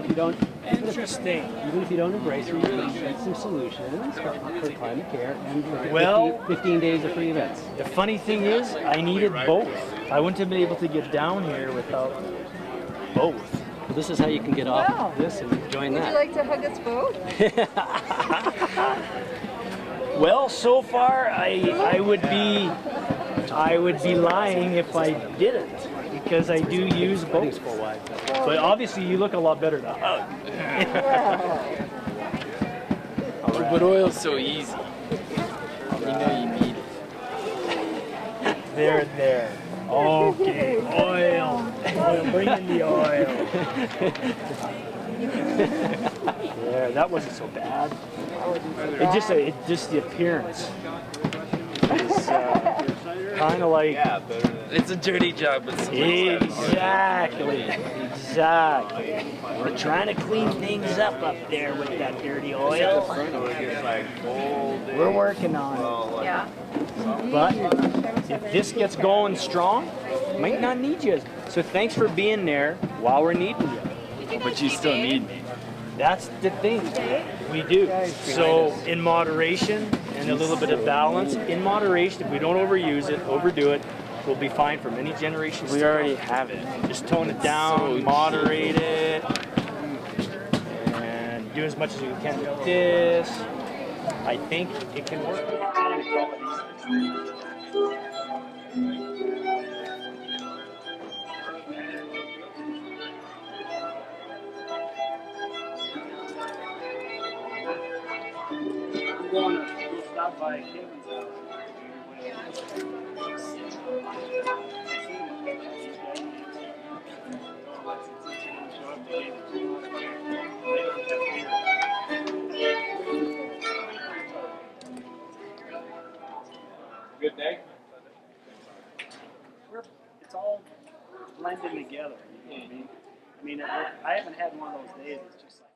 if you don't, Interesting. even if you don't embrace them, you can get some solutions for climate care and look at Well, 15 days of free events. The funny thing is, I needed both. I wouldn't have been able to get down here without both. Well, this is how you can get off this and join Would that. you like to hug us both? Well, so far I would be lying if I didn't, because I do use both. But obviously, you look a lot better to hug. But oil's so easy. You know you need it. There. Okay, oil. Bring in the oil. There, that wasn't so bad. It just the appearance. It's kind of like It's a dirty job, but sometimes exactly. We're trying to clean things up there with that dirty oil. We're working on it. Yeah. But if this gets going strong, might not need you. So thanks for being there while we're needing you. but you still need me. That's the thing. We do. So in moderation and a little bit of balance. In moderation, if we don't overdo it, we'll be fine for many generations. We already have it. Just tone it down, moderate it, and do as much as you can with this. I think it can work. We'll stop by Kevin's Good day. It's all blending together. You know what I mean? I haven't had one of those days. It's just like.